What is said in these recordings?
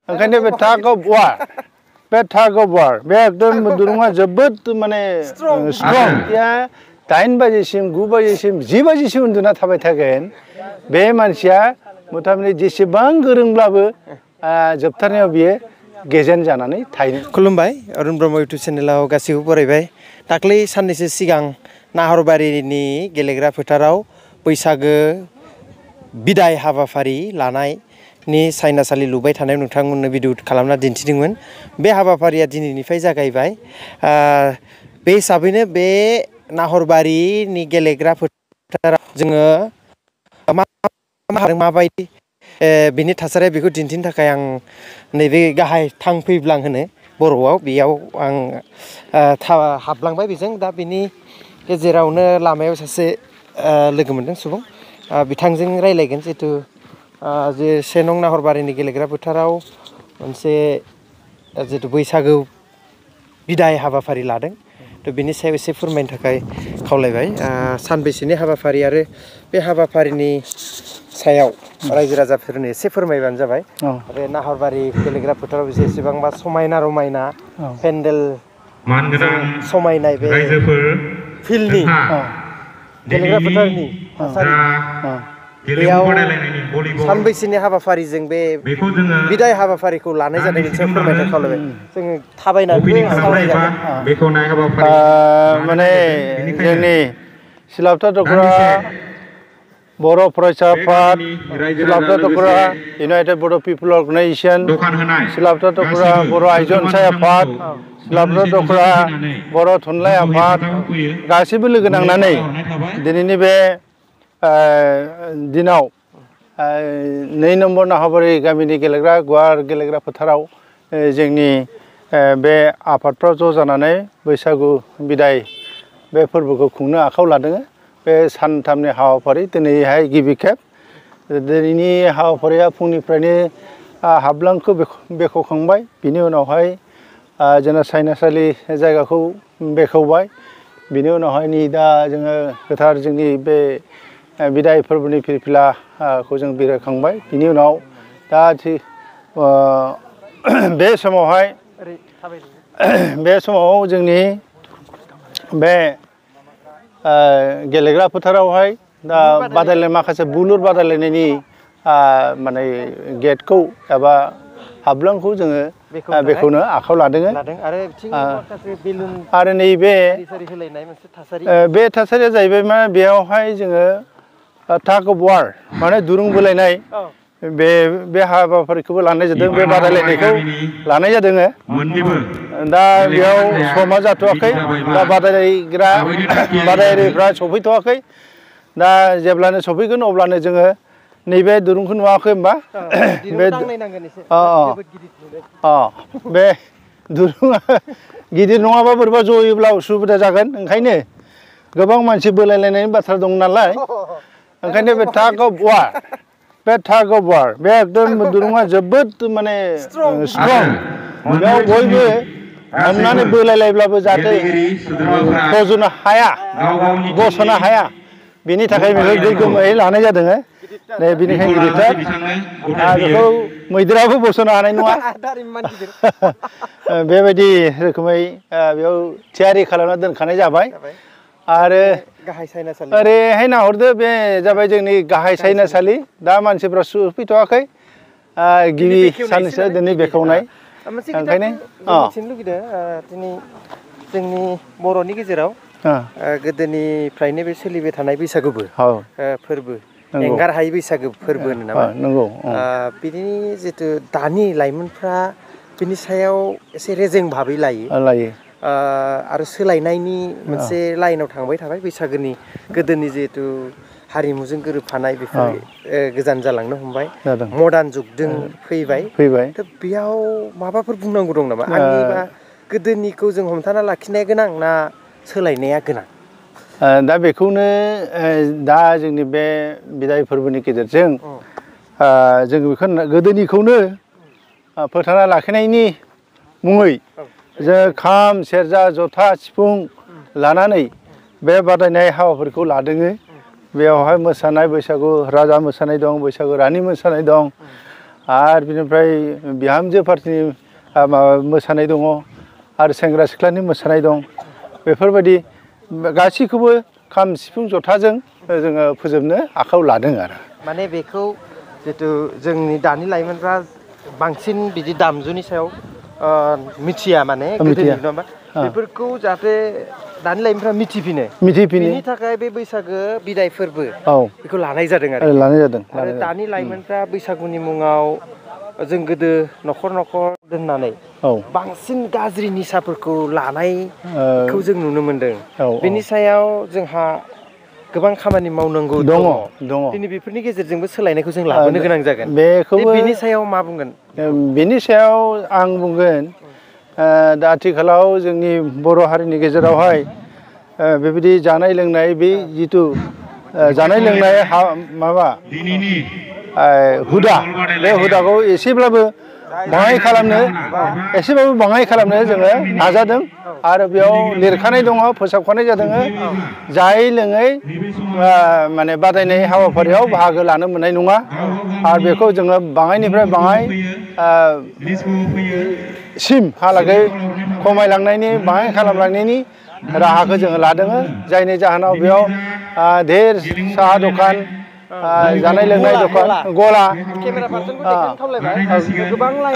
ओंखायनो बे टाग of war बे एकदम दुरुङा जोबोद माने स्ट्रं या 8 बाजिसिम 9 बाजिसिम 10 बाजिसिम उन्दुना थाबाय थागोन बे मानसिया मथामति जेसेबां गोरोंब्लाबो जोबथारनायाव बियो गेजेन जानानै थायो। खुलुमबाय अरुण ब्रह्म इउटुब चेनेलाव गासिबो बरायबाय। दाख्लै साननैसो सिगां नाहरबारिनि गेलेग्रा फोथाराव बैसागो बिदाय हाबाफारि लानायनि साइनासालि लुबाय थानायाव नोंथांमोननो भिडिअ खालामना दिन्थिदोंमोन। बे हाबाफारिया दिनैनिफ्राय जागायबाय। बे हिसाबैनो बे नाहरबारिनि गेलेग्रा फोथाराव जोङो माबायदि बिनि थासारिया बेखौ दिन्थिनो थाखाय आं नैबे गाहाय थांफैब्लां होनो बर'आव बेयाव आं हाबलांबाय बेजों। दा बिनि गेजेरावनो लामायाव सासे लोगो मोनदों सुबुं बिथांजों रायलायगोन जिहेथु जे 1 नं नाहरबारिनि गेलेग्रा फोथाराव मोनसे जिहेतु बैसागु बिदाय हाबाफारि लादों थ' बिनि सायाव एसे फोरमायनो थाखाय खावलायबाय। सानबैसेनि हाबाफारि आरो बे हाबाफारिनि सायाव रायजो राजाफोरनो एसे फोरमायबानो जाबाय। आरो नाहरबारि गेलेग्रा फोथाराव जेसेबांबा समायना रमायना पेन्डेल समायनाय बे फिल्डनि गेलेग्रा फोथारनि थासारि बेयाव सानबैसेनि हाबाफारिजों बे बिदाय हाबाफारिखौ लानाय जादों मोनसे फोरमायनो खावलायबाय। जोङो थाबायनानै माने जोंनि सिलाबथा दख'र बर' फरायसा आफाद सिलाबथा दख'र इउनाइटेड बर' पिपल अर्गानाइजेशन सिलाबथा दख'र बर' आइजो अनसाय आफाद सिलाबथा दख'र बर' थुनलाइ आफाद गासैबो लोगो नांनानै दिनैनि बे दिनाव 2 नम्बर नाहरबारि गामिनि गेलेग्रा गुवार गेलेग्रा फोथाराव जोंनि बे आफादफ्रा ज' जानानै बैसागु बिदाय बे फोरबोखौ खुंनो आखायाव लादों। बे सानथामनि हाबाफारि दिनैहाय गिबि खेब। दिनैनि हाबाफारिया फुंनिफ्रायनो हाबलांखौ बेखेवखांबाय। बिनि उनावहाय जोंना साइनासालि जायगाखौ बेखेवबाय। बिनि उनावहाय नै दा जोङो गोथार जोंनि बे बिदाय फोरबोनि फिरफिलाखौ जों बिरहोखांबाय। बिनि उनाव दा बे समाव जोंनि बे गेलेग्रा फोथारावहाय दा बादायलायनाय माखासे बुलुर बादायलायनायनि माने गेटखौ एबा हाबलांखौ जोङो बेखौनो आखायाव लादों। आरो नैबे बे थासारिया जाहैबाय मा बेयावहाय जोङो टाग अफ वार माने दुरुं बोलायनाय बे हाबाफारिखौबो लानाय जादों। बे बादायलायनायखौ लानाय जादों। दा बेयाव समा जाथ'वाखै। दा बादायारिफ्रा सफैथ'वाखै। दा जेब्लानो सफैगोन अब्लानो जोङो नैबे दुरुंखौ नुवाखै होमबा बे दुरुङा गिदिर नङाबा बोरैबा जयोब्ला उसुबिदा जागोन। ओंखायनो गोबां मानसि बोलायलायनायनि बाथ्रा दं नालाय ओंखायनो बे टाग अफ वार बे एकदम दुरुङा जोबोद माने स्ट्रं बेयाव बयबो हमनानै बोलायलायब्लाबो जाहाथे फज'नो हाया गस'नो हाया बेनि थाखाय बेखौ गोग्गोमै लानाय जादों। बेनिखायनो गिदिरथार बेखौ मैदेराबो बस'नो हानाय नङा बेबायदि रोखोमै बेयाव थियारि खालामना दोनखानाय जाबाय। आरो ओरैहाय नाहरदो बे जाबाय जोंनि गाहाय साइनासालि। दा मानसिफ्रा सफैथ'वाखै। गिबि साननैसो दिनै बेखेवनाय। ओंखायनो मिथिनो लुगैदों दिनै जोंनि बर'नि गेजेराव गोदोनिफ्रायनो बे सोलिबाय थानाय बैसागु फोरबो एंगार हायै बैसागु फोरबो होनो नामा? नंगौ। बिनि जितु दानि लाइमोनफ्रा बिनि सायाव एसे रेजें भाबै लायो आरो सोलायनायनि मोनसे लाइनाव थांबाय थाबाय। बैसागोनि गोदोनि जिहेतु हारिमुजों गोरोबफानाय बेफोर गोजान जालांनो हमबाय। मडार्न जुगजों फैबाय। थ' बेयाव माबाफोर बुंनांगौ दं नामा? आंनिबा गोदोनिखौ जों हमथाना लाखिनाया गोनां ना सोलायनाया गोनां? दा बेखौनो दा जोंनि बे बिदाय फोरबोनि गेजेरजों जों बेखौ गोदोनिखौनो फोथांना लाखिनायनि मुङै जों खाम सेरजा जथा सिफुं लानानै बे बादायनाय हाबाफारिखौ लादों। बेयावहाय मोसानाय बैसागु राजा मोसानाय दं, बैसागु रानि मोसानाय दं आरो बिनिफ्राय बिहामजो पार्टिनि माबा मोसानाय दङ आरो सेंग्रा सिख्लानि मोसानाय दं बेफोरबायदि गासैखौबो खाम सिफुं जथाजों जोङो फोजोबनो आखायाव लादों आरो माने बेखौ जितु जोंनि दानि लाइमोनफ्रा बांसिन बिदि दामजुनि सायाव मिथिया माने गोदोनि नङा होमबा बेफोरखौ जाहाथे दानि लाइमोनफ्रा मिथिफिनो बिनि थाखाय बे बैसागो बिदाय फोरबो बेखौ लानाय जादों आरो दानि लाइमोनफ्रा बैसागुनि मुङाव जों गोदो न'खर न'खर दोननानै बांसिन गाज्रि निसाफोरखौ लानायखौ जों नुनो मोनदों बेनि सायाव जोंहा गोबां खामानि मावनांगौ दङ दिनै बेफोरनि गेजेरजोंबो सोलायनायखौ जों लाबोनो गोनां जागोन बेखौबो बेनि सायाव मा बुंगोन बेनि सायाव आं बुंगोन दा आथिखालाव जोंनि बर' हारिनि गेजेरावहाय बेबायदि जानाय लोंनाय बे जिथु जानाय लोंनाय माबा हुदा बे हुदाखौ एसेब्लाबो बाङाय खालामनो जोङो नाजादों आरो बेयाव लिरखानाय दङ फोसावखानाय जादों जायै लोङै माने बादायनाय हाबाफारियाव बाहागो लानो मोननाय नङा आरो बेखौ जोङो बाङायनिफ्राय बाङाय सिमहालागै खमायलांनायनि बाङाय खालामलांनायनि राहाखौ जोङो लादों जायनि जाहोनाव बेयाव धेर साहा दखान जानाय लोंनाय दखान गला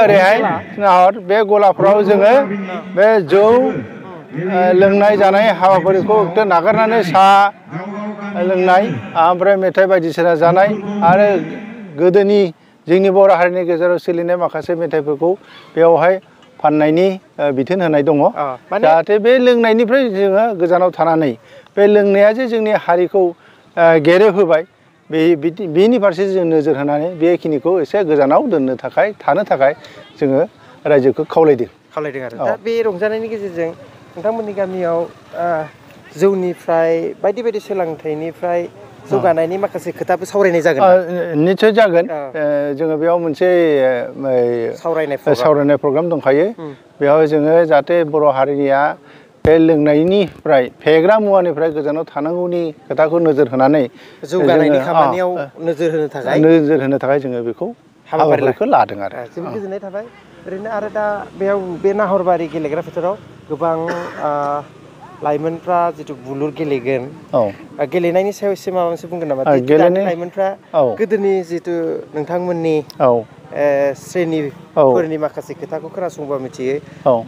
ओरैहाय नाहर बे गलाफ्राव जोङो बे जौ लोंनाय जानाय हाबाफारिखौ नागारनानै साहा लोंनाय ओमफ्राय मेथाइ बायदिसिना जानाय आरो गोदोनि जोंनि बर' हारिनि गेजेराव सोलिनाय माखासे मेथाइफोरखौ बेयावहाय फाननायनि बिथोन होनाय दङ जाहाथे बे लोंनायनिफ्राय जोङो गोजानाव थानानै बे लोंनाया जे जोंनि हारिखौ गेरेबहोबाय बेनि फारसे जों नोजोर होनानै बेखिनिखौ एसे गोजानाव दोननो थाखाय थानो थाखाय जोङो रायजोखौ खावलायदों आरो दा बे रंजानायनि गेजेरजों नोंथांमोननि गामियाव जौनिफ्राय बायदि बायदि सोलोंथाइनिफ्राय जौगानायनि माखासे खोथाबो सावरायनाय जागोन निस्सय जागोन जोङो बेयाव मोनसे सावरायनाय प्रग्राम दंखायो बेयाव जोङो जाहाथे बर' हारिनिया बे लोंनायनिफ्राय फेग्रा मुवानिफ्राय गोजानाव थानांगौनि खोथाखौ नोजोर होनानै जौगानायनि खामानियाव नोजोर होनो थाखाय जोङो बेखौ हाबाफारिखौ लादों आरो जोबोद गोजोननाय थाबाय ओरैनो आरो दा बेयाव बे नाहरबारि गेलेग्रा फोथाराव गोबां लाइमोनफ्रा जितु बुलुर गेलेगोन गेलेनायनि सायाव एसे माबा मोनसे बुंगोन नामा दानि लाइमोनफ्रा गोदोनि जितु नोंथांमोननि श्रेणिफोरनि माखासे खोथाखौ खोनासंबा मिथियो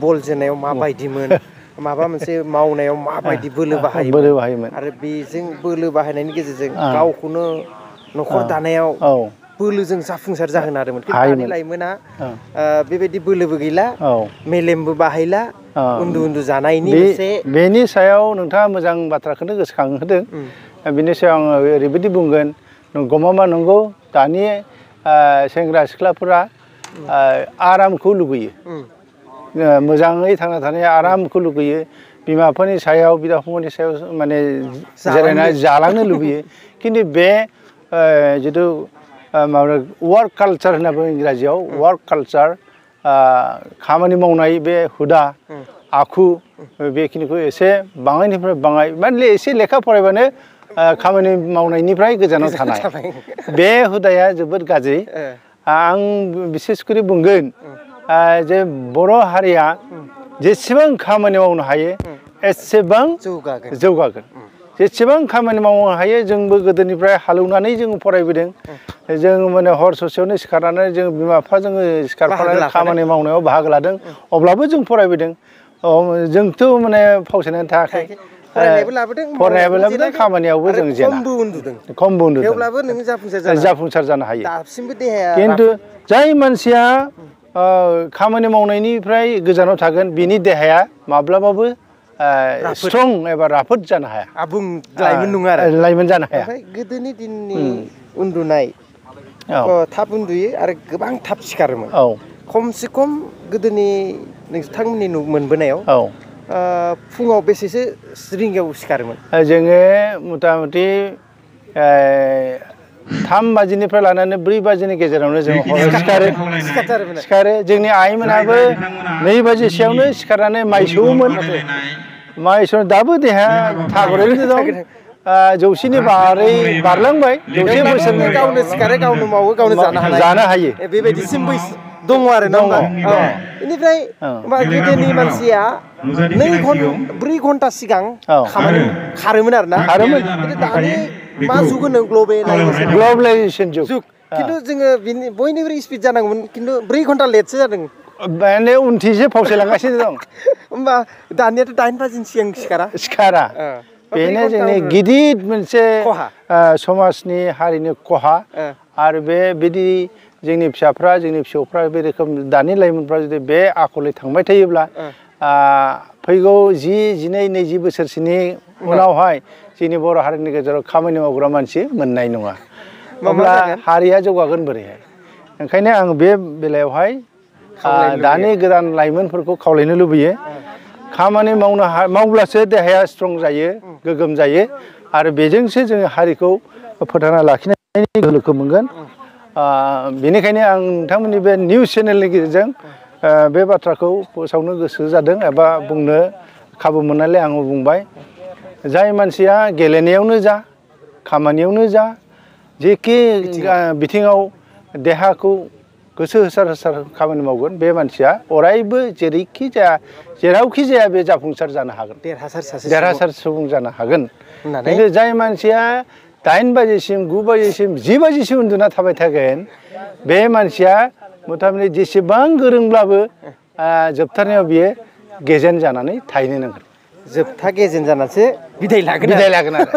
बल जोनायाव माबायदिमोन माबा मोनसे मावनायाव माबायदि बोलो बाहायोमोन आरो बेजों बोलो बाहायनायनि गेजेरजों गावखौनो न'खर दानायाव बोलोजों जाफुंसार जाहोनो हादोंमोन खिन्थु दानि लाइमोना बेबायदि बोलोबो गैला मेलेमबो बाहायला उन्दु जानायनि बेनि सायाव नोंथाङा मोजां बाथ्राखौनो गोसोखांहोदों बिनि सायाव आङो ओरैबायदि बुंगोन गमामा नंगौ दानि सेंग्रा सिख्लाफोरा आरामखौ लुबैयो मोजाङै थांना थानाय आरामखौ लुबैयो बिमा बिफानि सायाव बिदा फंबायनि सायाव माने जिरायनानै जालांनो लुबैयो खिन्थु बे जिथु माबा वार्क कालचार होनना बुङो इंराजियाव वार्क कालचार खामानि मावनाय बे हुदा आखु बेखिनिखौ एसे बाङायनिफ्राय बाङाय माने एसे लेखा फरायबानो खामानि मावनायनिफ्राय गोजानाव थानाय बे हुदाया जोबोद गाज्रि आं बिसेसकरि बुंगोन जे बर' हारिया जेसेबां खामानि मावनो हायो एसेबां जौगागोन जेसेबां खामानि मावनो हायो जोंबो गोदोनिफ्राय हालेवनानै जों फरायबोदों जों माने हर ससेयावनो सिखारनानै जों बिमा बिफाजों सिखारफानानै खामानि मावनायाव बाहागो लादों अब्लाबो जों फरायबोदों जोंथ' माने फावसायनानै थायाखै फरायनायाबो लाबोदों खामानियावबो जों खमबो उन्दुदों थेवब्लाबो नों जाफुंसार जानो हायो दासिमबो देहाया खिन्थु जाय मानसिया खामानि मावनायनिफ्राय गोजानाव थागोन बिनि देहाया माब्लाबाबो स्ट्रं एबा राफोद जानो हाया आबुं लाइमोन नङा आरो लाइमोन जानो हाया गोदोनि दिननि उन्दुनाय थाब उन्दुयो आरो गोबां थाब सिखारोमोन खमसे खम गोदोनि नोंथांमोननि मोनबोनायाव फुङाव बेसेसो रिंगायाव सिखारोमोन जोङो मथा मथि 3 बाजिनिफ्राय लानानै 4 बाजिनि गेजेरावनो जों सिखारो जोंनि आइमोनाबो 2 बाजिसेयावनो सिखारनानै माइ सौवोमोन माइ सौनो दाबो देहाया थागरैनो दं जौसेनि बारै बारलांबाय जौसे बोसोरनि गावनो सिखारो गावनो मावो गावनो जानो हायो बेबायदिसिम दङ आरो दङ बेनिफ्राय गोदोनि मानसिया 4 घन्टा सिगां खामानि खारोमोन आरोना दानि मा जुग होनो ग्लबेलाइजेसन जुग खिन्थु जोङो बयनिख्रुइ स्पिड जानांगौमोन खिन्थु 4 घन्टा लेटसो जादों माने उनथिंसो फावसायलांगासिनो दं होमबा दानियाथ' 8 बाजिनि सिगां सिखारा बेनो जोंनि गिदिर मोनसे समाजनि हारिनि खहा आरो बिदि जोंनि फिसाफ्रा जोंनि फिसौफ्रा बे रोखोम दानि लाइमोनफ्रा जुदि बे आखलै थांबाय थायोब्ला फैगौ 10, 12, 20 बोसोरसोनि उनावहाय जोंनि बर' हारिनि गेजेराव खामानि मावग्रा मानसि मोननाय नङा अब्ला हारिया जौगागोन बोरैहाय ओंखायनो आं बे बेलायावहाय दानि गोदान लाइमोनफोरखौ खावलायनो लुबैयो खामानि मावब्लासो देहाया स्ट्रं जायो गोगोम जायो आरो बेजोंसो जोङो हारिखौ फोथांना लाखिनायनि गोहोखौ मोनगोन बेनिखायनो आं नोंथांमोननि बे निउस चेनेलनि गेजेरजों बे बाथ्राखौ फोसावनो गोसो जादों एबा बुंनो खाबु मोननायलाय आं बुंबाय जाय मानसिया गेलेनायावनो जा खामानियावनो जा जेखि बिथिङाव देहाखौ गोसो होसार खामानि मावगोन बे मानसिया अरायबो जेरावखि जाया बे जाफुंसार जानो हागोन देरहासार सुबुं जानो हागोन खिन्थु जाय मानसिया 8 बाजिसिम 9 बाजिसिम 10 बाजिसिम उन्दुना थाबाय थागोन बे मानसिया मथामति जेसेबां गोरोंब्लाबो जोबथारनायाव बियो गेजेन जानानै थाहैनो नांगोन जोबथा गेजेन जानासो बिदाय लागोन आरो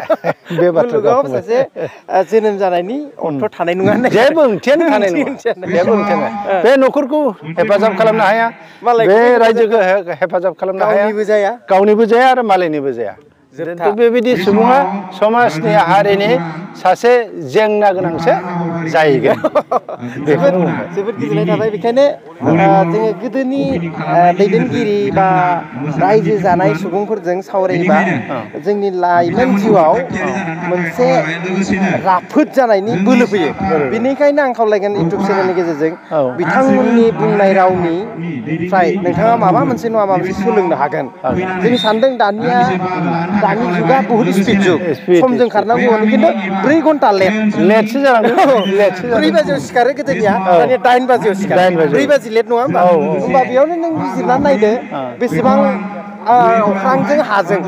बे बाथ्राखौ सासे जोनोम जानायनि अर्थ थानाय नङा जेबो ओंथियानो थानाय नङा बे न'खरखौ हेफाजाब खालामनो हाया बे रायजोखौ हेफाजाब खालामनो हाया गावनिबो जाया आरो मालायनिबो जाया बेबायदि सुबुङा समाजनि हारिनि सासे जेंना गोनांसो जाहैगोन जोबोद गोजोननाय थाबाय बेखायनो जोङो गोदोनि दैदेनगिरि बा रायजो जानाय सुबुंफोरजों सावरायोबा जोंनि लाइमोन जिउआव मोनसे राफोद जानायनि बोलो फैयो बेनिखायनो आं खावलायगोन इउटुब चेनेलनि गेजेरजों बिथांमोननि बुंनाय रावनिफ्राय नोंथाङा माबा मोनसे नङा माबा मोनसे सोलोंनो हागोन जों सानदों दानि जुगा बहुत स्पिड जुग समजों खारनांगौ खिन्थु 4 घन्टा लेटसो जालांदों 4 बाजियाव सिखारो गोदोनिया दानिया 8 बाजियाव सिखारो 4 बाजि लेट नङा होमबा बेयावनो नों बिजिरनानै नायदो बेसेबां अख्रांजों हाजों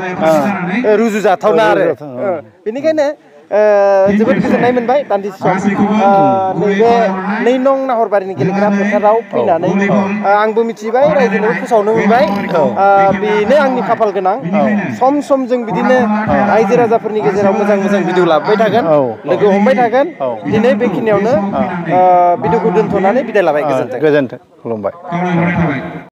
रुजुजाथावना आरो बेनिखायनो जोबोद गोजोननाय मोनबाय दान्दिसे सम नैबे 2 नं नाहरबारिनि गेलेग्रा फोथाराव फैनानै आंबो मिथिबाय रायजोनोबो फोसावनो मोनबाय बेनो आंनि खाफाल गोनां सम सम जों बिदिनो रायजो राजाफोरनि गेजेराव मोजां भिडिअ लाबोबाय थागोन लोगो हमबाय थागोन दिनै बेखिनियावनो भिडिअखौ दोनथ'नानै बिदाय लाबाय गोजोन्थों खुलुमबाय